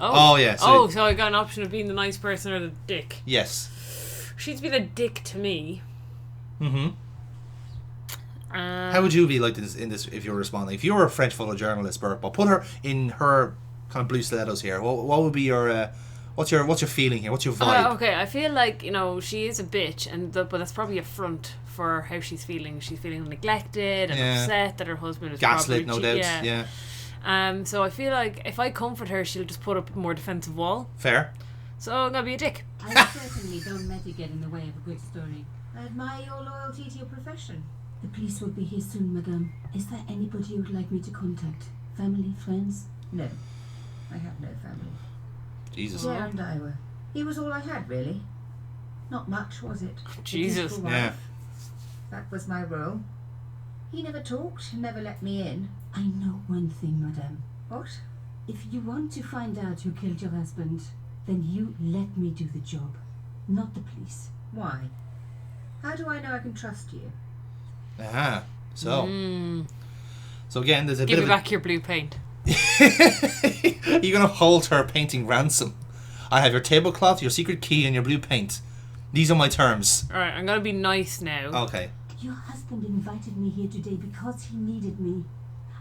Oh yeah. So I got an option of being the nice person or the dick. Yes. She's been a dick to me. Mm-hmm. How would you be like this in this if you were responding? If you were a French photojournalist, Bert, but put her in her kind of blue stilettos here. What would be your what's your feeling here? What's your vibe? Okay, I feel like she is a bitch, but that's probably a front for how she's feeling. She's feeling neglected and upset that her husband is gaslit, probably no doubt. Yeah. So I feel like if I comfort her, she'll just put up a more defensive wall. Fair. So I'm gonna be a dick. I certainly don't let it get in the way of a good story. I admire your loyalty to your profession. The police will be here soon, madame. Is there anybody you would like me to contact? Family, friends? No. I have no family. Jesus. Pierre and I were. He was all I had, really. Not much, was it? Jesus. Yeah. That was my role. He never talked, never let me in. I know one thing, madame. What? If you want to find out who killed your husband, then you let me do the job, not the police. Why? How do I know I can trust you? Aha. So again, there's a Give bit me of back your blue paint. You're gonna hold her painting ransom. I have your tablecloth, your secret key, and your blue paint. These are my terms. Alright, I'm gonna be nice now. Okay. Your husband invited me here today because he needed me.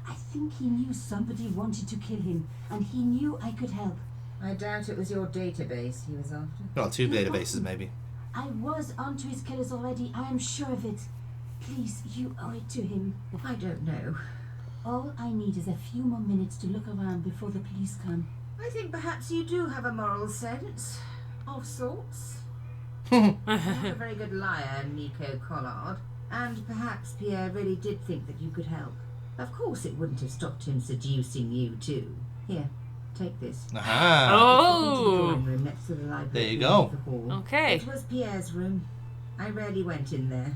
I think he knew somebody wanted to kill him, and he knew I could help. I doubt it was your database he was after. Well, 2 databases maybe. I was onto his killers already, I am sure of it. Please, you owe it to him. I don't know. All I need is a few more minutes to look around before the police come. I think perhaps you do have a moral sense. Of sorts. Not a very good liar, Nico Collard. And perhaps Pierre really did think that you could help. Of course it wouldn't have stopped him seducing you too. Here, take this. Aha. Oh. Drawing room next to the library. There you go. The hall. Okay. It was Pierre's room. I rarely went in there.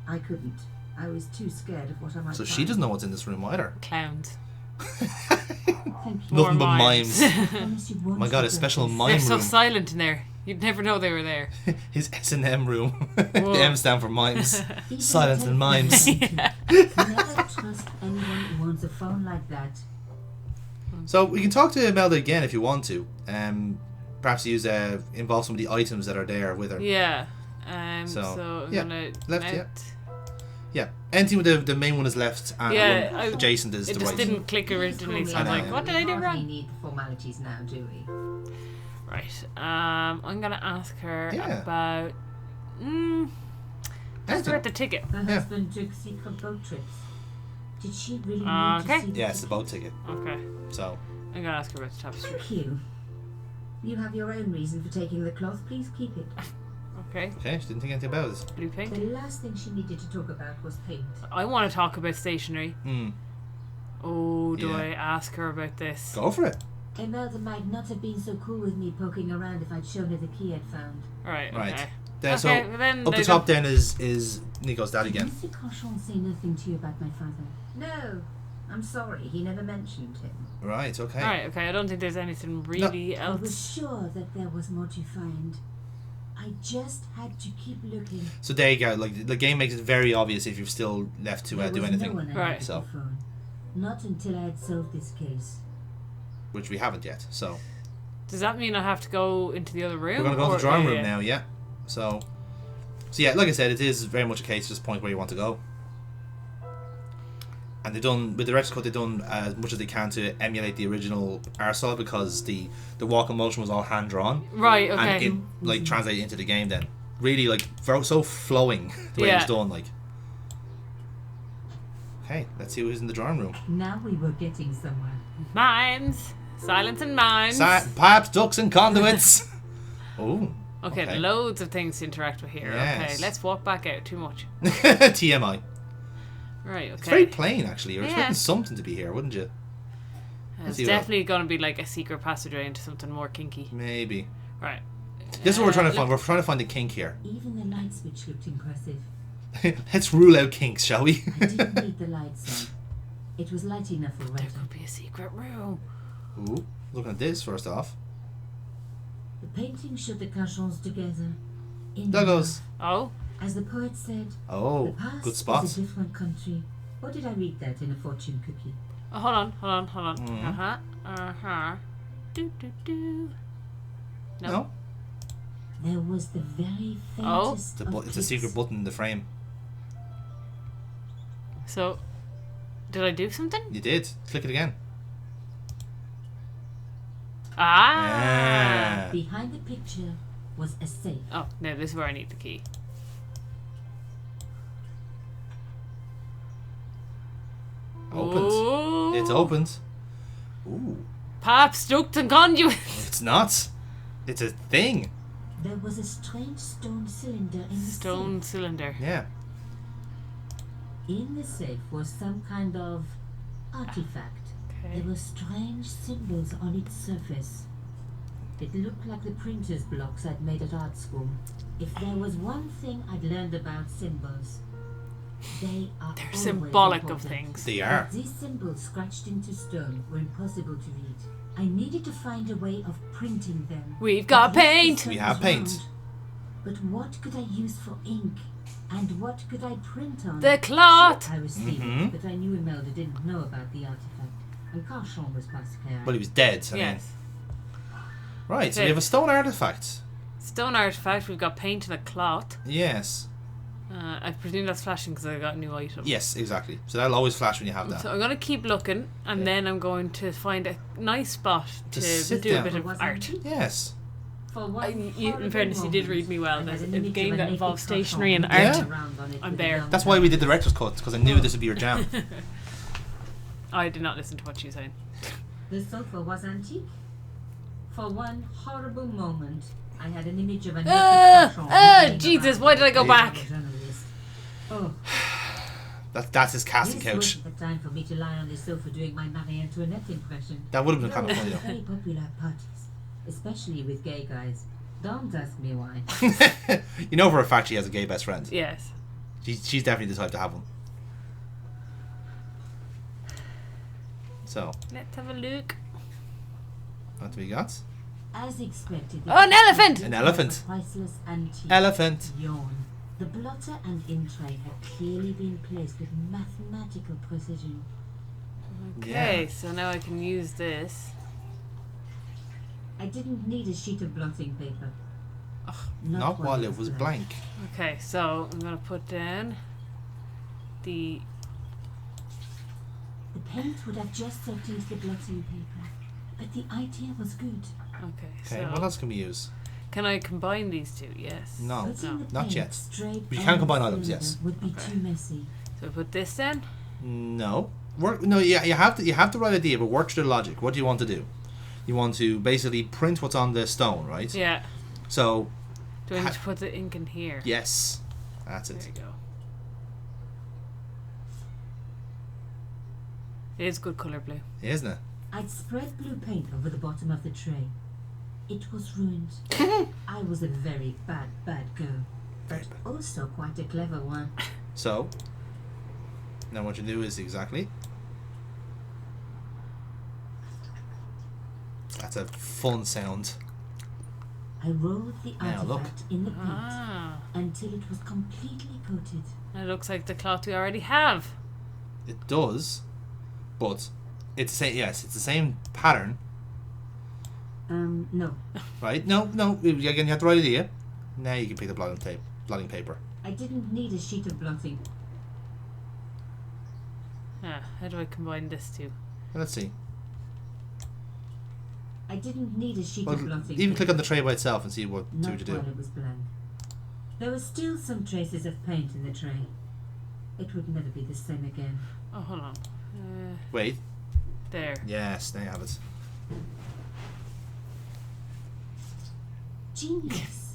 I couldn't. I was too scared of what I might So find. she doesn't know what's in this room either. Clowns. Thank you. Nothing but mimes. mimes. Promise you Oh won't my god, a regret special this. mime They're so room. silent in there. You'd never know they were there. His S&M room. Whoa. The M stand for mimes. Even Silence and mimes. Never trust anyone who owns a phone like that. So we can talk to Imelda again if you want to. Perhaps use involve some of the items that are there with her. Yeah. So, So I'm yeah, gonna left, yeah. Yeah, anything with the main one is left, and Yeah, the one adjacent is It the just right. didn't click originally, so I'm I like, know. what did I do We hardly wrong? need the formalities now, do we? Right. I'm gonna ask her Yeah. about. Ask her about the ticket. Her Yeah. husband took secret boat trips. Did she really need Okay. to see the Yeah, it's the boat ticket. Okay. So I'm gonna ask her about the tapestry. Thank you. You have your own reason for taking the cloth. Please keep it. Okay. okay, she didn't think anything about it. Blue paint. The last thing she needed to talk about was paint. I want to talk about stationery. Hmm. Oh, do Yeah. I ask her about this? Go for it. Imelda might not have been so cool with me poking around if I'd shown her the key I'd found. Right. Right. Okay. Then, Okay, so well then up the they top then is Nico's dad Did again. Mr. Cochon say nothing to you about my father? No, I'm sorry. He never mentioned him. Right. Okay. Alright, okay. I don't think there's anything really I was else. sure that there was more to find. I just had to keep looking. So there you go. Like the game makes it very obvious if you're still left to There do was anything, No one I Right. had So. to phone. Not until I had solved this case. which we haven't yet. So Does that mean I have to go into the other room? we're gonna go to or- the drawing yeah, room yeah. now. Yeah. So yeah, like I said, it is very much a case of just point where you want to go. And they've done with the director's cut. They've done as much as they can to emulate the original art style because the walk and motion was all hand drawn. Right, And okay. it like translated into the game then. Really like so flowing the way it was Yeah. done, like. Okay, let's see who's in the drawing room. Now we were getting somewhere. Mines. Silence and mines. Pipes, ducts and conduits. Oh. Okay, loads of things to interact with here. Yes. Okay, let's walk back out. Too much. TMI. Right, okay. It's very plain actually. You're Yeah. expecting something to be here, wouldn't you? It's see what- definitely going to be like a secret passageway into something more kinky. Maybe. Right. This is what we're trying to look- find. We're trying to find the kink here. Even the light switch looked impressive. Let's rule out kinks, shall we? I didn't need the lights on. It was light enough already. There could be a secret room. Ooh, looking at this first off. The painting showed the Cachons together. In Doggos. Oh, As the poet said, the Oh, past good spot. is a different country. Or did I read that in a fortune cookie? oh hold on. Mhm. Uh-huh. No. There was the very Oh. faintest of It's a secret clicks. button in the frame. So, did I do something? You did. Click it again. Ah! Behind the picture was a safe. Oh, no, this is where I need the key. Opened. Ooh. It's opened. Ooh. Paps, duct and conduit. It's not. It's a thing. There was a strange stone cylinder in the Stone cylinder. Yeah. safe. In the safe was some kind of artifact. Okay. There were strange symbols on its surface. It looked like the printer's blocks I'd made at art school. If there was one thing I'd learned about symbols, they are They're always symbolic of important. things. They are. These symbols scratched into stone were impossible to read. I needed to find a way of printing them. We've got At least the paint. sun We have was paint. round. But what could I use for ink? And what could I print on? The cloth. I was thinking, Mhm. but I knew Imelda didn't know about the artifact. And Carchon was past care. Well, he was dead. I mean. Yes. Right, so we Okay. have a stone artifact. Stone artifact. We've got paint and a cloth. Yes. I presume that's flashing because I got a new item. Yes, exactly. So that'll always flash when you have that. So I'm going to keep looking, and then I'm going to find a nice spot To to sit do a down. bit of Was art. it? Yes. For one In horrible fairness, you did moment, read me well. I There's had a an image game of that naked involves Carchon stationery and moving art. around on it I'm with a there. young That's why we man. did the director's cut, because I knew this would be your jam. I did not listen to what you were saying. The sofa was antique. For one horrible moment, I had an image of a naked Carchon Jesus, moving why did I go around back? like a journalist. Oh, That's his casting this couch. wasn't the time for me to lie on the sofa doing my Marie Antoinette impression. That would have been kind of No, funny it's very popular at parties, especially with gay guys. Don't ask me why. though. You know for a fact she has a gay best friend. Yes. She's definitely the type to have one. So, Let's have a look. what do we got? As expected. Oh, an elephant! An elephant. A priceless antique. Elephant. Yawn. The blotter and in tray had clearly been placed with mathematical precision. Okay, Yeah. so now I can use this. I didn't need a sheet of blotting paper. Not while it was blank. Okay, so I'm going to put down the... The paint would have just soaked into the blotting paper, but the idea was good. Okay, Okay, so... what else can we use? Can I combine these two? Yes. No. Putting the not paint yet. straight We on can the combine items, cylinder yes. Would be Okay. too messy. So put this then. No. No, yeah, you have the right idea, but work through the logic. What do you want to do? You want to basically print what's on the stone, right? Yeah. So, Do I need to put the ink in here? yes. That's There it. you go. It is good colour blue. Isn't it? I'd spread blue paint over the bottom of the tray. It was ruined. I was a very bad girl, Very but bad. also quite a clever one. So, now what you do is exactly. That's a fun sound. I rolled the Now, look. artifact in the paint Ah. until it was completely coated. It looks like the cloth we already have. It does, but it's the same. Yes, it's the same pattern, No. right? No. Again, you have the right idea. Now you can pick the blotting paper. I didn't need a sheet of blotting. Ah, how do I combine this two? Let's see. I didn't need a sheet Well, of blotting. even paper. click on the tray by itself and see what Not to do. while it was blank. There were still some traces of paint in the tray. It would never be the same again. Oh, hold on. Wait. There. Yes, there you have it. Genius!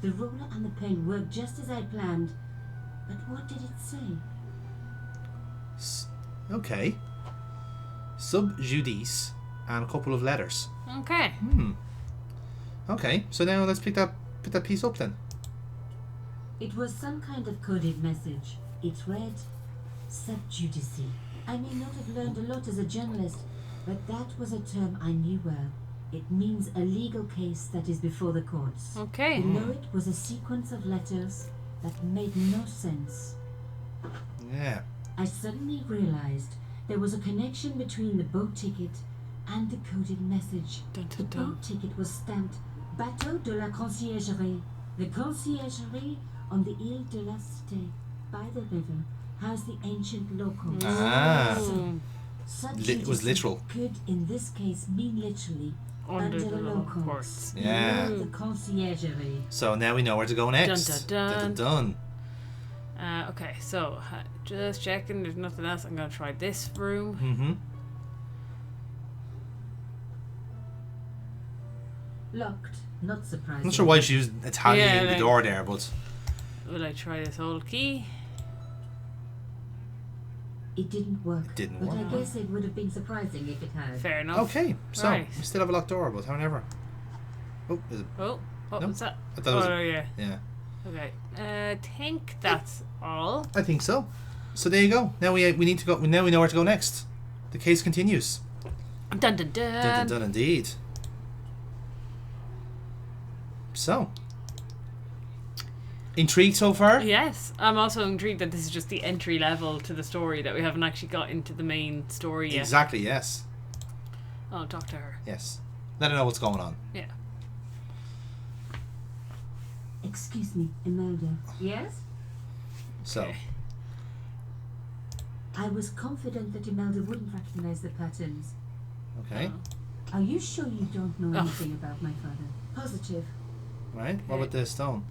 The roller and the pen worked just as I planned. But what did it say? Okay. Sub judice and a couple of letters. Okay. Okay, so now let's pick that piece up then. It was some kind of coded message. It read, subjudice. I may not have learned a lot as a journalist, but that was a term I knew well. It means a legal case that is before the courts. Okay. Below it was a sequence of letters that made no sense. Yeah. I suddenly realized there was a connection between the boat ticket And the coded message. Dun, The dun, dun. boat ticket was stamped Bateau de la Conciergerie. The conciergerie on the Ile de la Cité by the river housed the ancient locals. Ah. Ooh. It was literal. Could in this case mean literally Under the locals. locals. Yeah. The conciergerie. So now we know where to go next. Dun, dun, dun. Dun. Okay, so just checking. There's nothing else. I'm gonna try this room. Mm-hmm. Locked. Not surprising. I'm not sure why she used Italian Yeah, in the like- door there, but Will I try this old key? It didn't work. It didn't but work. I guess it would have been surprising if it had. Fair enough. okay. So Right. we still have a locked door, but however. Oh, is it? Oh, what No. was that? I thought it was. Oh, yeah. Yeah, Okay. I think that's all. I think so. So there you go. Now we need to go. Now we know where to go next. The case continues. Dun dun dun. Dun, dun, dun, indeed. So, intrigued so far? Yes, I'm also intrigued that this is just the entry level to the story, that we haven't actually got into the main story yet. Exactly. Yes. I'll talk to her. Yes. Let her know what's going on. Yeah. Excuse me, Imelda. Yes? So, Okay. I was confident that Imelda wouldn't recognize the patterns. okay. Are you sure you don't know Oh. anything about my father? Positive. Right. What about the stone?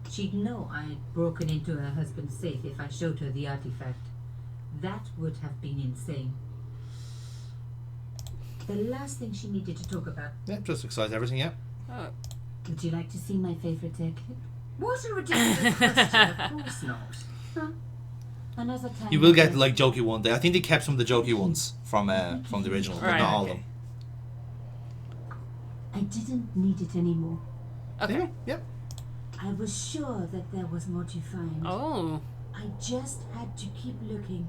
She'd know I'd broken into her husband's safe if I showed her the artifact. That would have been insane. The last thing she needed to talk about. Yeah, just excites everything. Yeah. Oh, Would you like to see my favorite clip? What a ridiculous question. Of course not. Huh? Another time. You will get like jokey one day. I think they kept some of the jokey ones from the original, but Right, not all okay. of them. I didn't need it anymore. okay. There you go. Yep. I was sure that there was more to find. Oh. I just had to keep looking.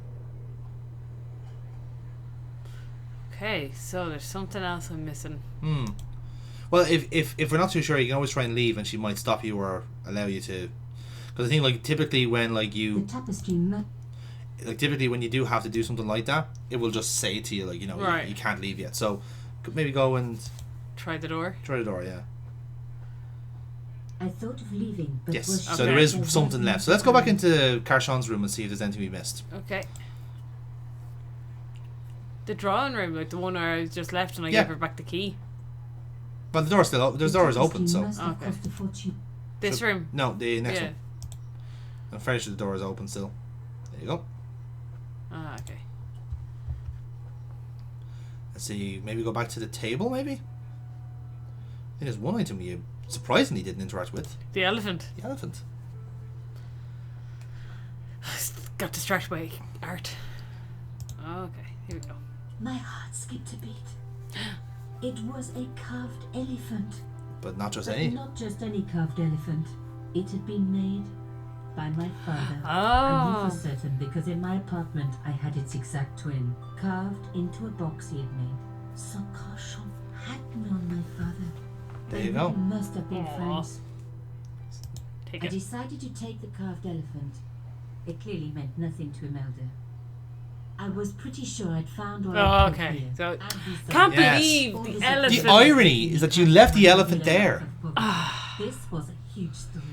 Okay, so there's something else I'm missing. Hmm. Well, if we're not too sure, you can always try and leave, and she might stop you or allow you to. Because I think like typically when like The you tapestry typically when you do have to do something like that, it will just say to you like Right. you can't leave yet. So could maybe go and Try the door. try the door. Yeah. I thought of leaving, but Yes. was So Okay. there is something left. So let's go back into Carshon's room and see if there's anything we missed. Okay. The drawing room, like the one where I just left and I Yeah. gave her back the key. Well, the door's still open. The door is open. So Must have Okay. cost a fortune. This So- room. no, the next Yeah. one. I'm fairly sure the door is open still. There you go. Ah, okay. Let's see. Maybe go back to the table. Maybe. I think there's one item you surprisingly didn't interact with. The elephant. The elephant. Got distracted by art. Okay, here we go. My heart skipped a beat. It was a carved elephant. But not just But any. not just any carved elephant. It had been made by my father. I knew Oh. for certain because in my apartment I had its exact twin, carved into a box he had made. So Carchon had known my father. There They you go. really must have been Aw. friends. Take I it. decided to take the carved elephant. It clearly meant nothing to Imelda. I was pretty sure I'd found what Oh, I could okay. here. So- And besides- Can't Yes. believe the elephant. The irony is that you left the elephant there. This was a huge story.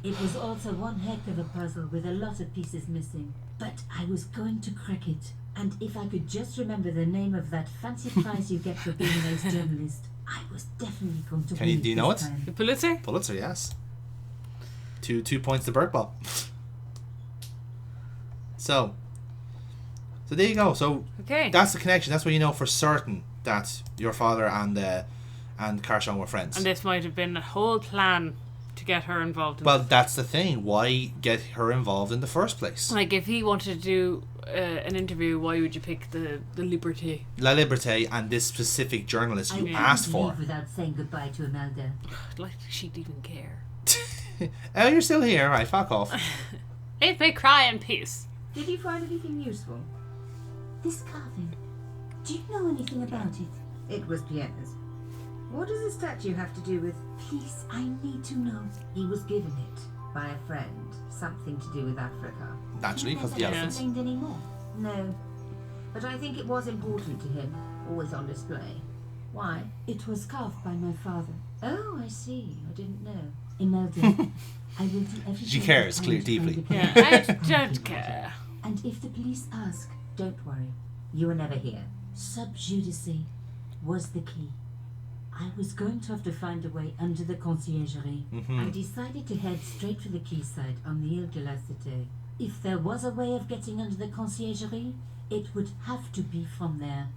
It was also one heck of a puzzle with a lot of pieces missing. But I was going to crack it. And if I could just remember the name of that fancy prize you get for being an ace journalist, I was definitely going to Can win you- do you know this it? time. The Pulitzer? Pulitzer, yes. Two points to Burt Ball. So there you go. So Okay. that's the connection. That's where you know for certain that your father and Carshon were friends. And this might have been a whole plan to get her involved in Well, that's the thing. Why get her involved in the first place? Like, if he wanted to do an interview, why would you pick the Liberté? La Liberté and this specific journalist you I asked couldn't for. leave without saying goodbye to Imelda. I'd like she'd even care. Oh, you're still here, right? Fuck off. It may cry in peace. Did you find anything useful? This carving. Do you know anything about it? It was Pierre's. What does the statue have to do with... Please, I need to know. He was given it by a friend. Something to do with Africa. Naturally, because the Hasn't elephants. explained anymore. No. But I think it was important to him. always on display. Why? It was carved by my father. Oh, I see. I didn't know. Imelda, I will do everything. She cares, I can clear, to deeply. find the Yeah, police. I don't care. And if the police ask, don't worry. You were never here. Sub judice was the key. I was going to have to find a way under the conciergerie. I decided to head straight for the quayside on the Ile de la Cité. If there was a way of getting under the conciergerie, it would have to be from there.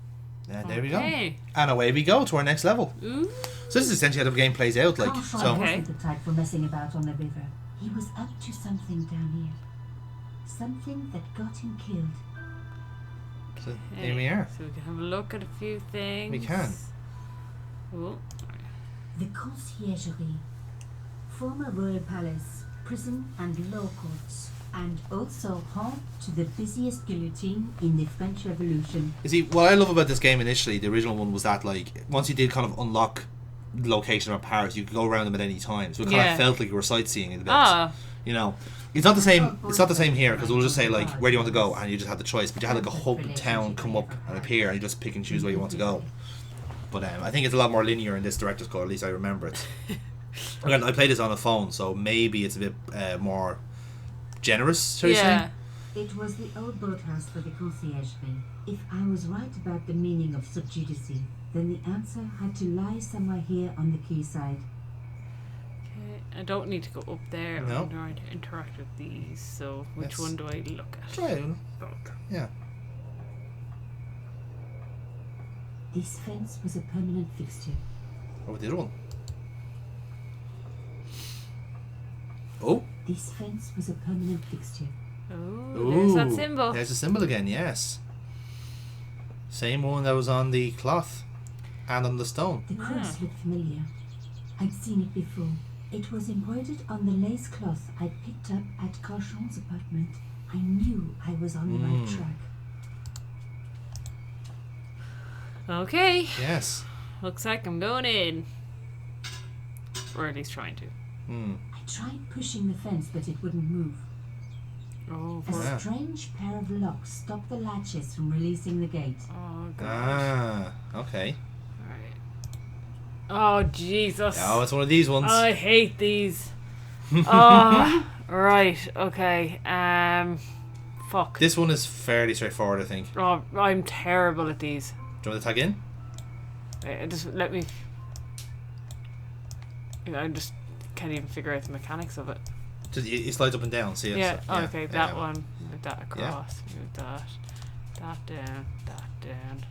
And there we go. Okay. And away we go to our next level. Ooh. So this is essentially how the game plays out. Like, Carson so Okay. wasn't the type for messing about on the river. He was up to something down here. Something that got him killed. here we are. So we can have a look at a few things. We can. Ooh. The conciergerie. Former royal palace, prison and law courts. And also home to the busiest guillotine in the French Revolution. You see, what I love about this game initially, the original one, was that like once you did kind of unlock the location of Paris, you could go around them at any time. So it kind Yeah. of felt like you were sightseeing a bit. Ah. You know, it's not the same. It's not the same here because we'll just say like, where do you want to go, and you just had the choice. But you had like a hub town come up and appear, and you just pick and choose where you want to go. But I think it's a lot more linear in this director's cut. At least I remember it. Again, I played this on a phone, so maybe it's a bit more generous, shall you Yeah. say? It was the old boathouse for the conciergerie. If I was right about the meaning of sub judice, then the answer had to lie somewhere here on the quayside. Okay. I don't need to go up there. No. I'm trying to interact with these. So which Yes. one do I look at? Try it. Okay. Yeah. This fence was a permanent fixture. Oh, the other one. Oh. This fence was a permanent fixture. Oh, there's that Ooh, symbol. There's a symbol again, yes. Same one that was on the cloth and on the stone. The cross looked familiar. I'd seen it before. It was embroidered on the lace cloth I'd picked up at Carchon's apartment. I knew I was on the right track. Okay. Yes. Looks like I'm going in. Or at least trying to. I tried pushing the fence, but it wouldn't move. Oh, A Yeah. strange pair of locks stopped the latches from releasing the gate. oh god. Ah, okay. Alright. Oh, Jesus. Oh, it's one of these ones. I hate these. Oh, right. Okay. Fuck. This one is fairly straightforward, I think. Oh, I'm terrible at these. Do you want to tag in? Just let me. I just can't even figure out the mechanics of it. Just, it slides up and down, see it? Yeah. So, Okay. That one. Move that Yeah. across. Move that. That down. That down.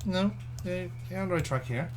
No, you're on the right track here.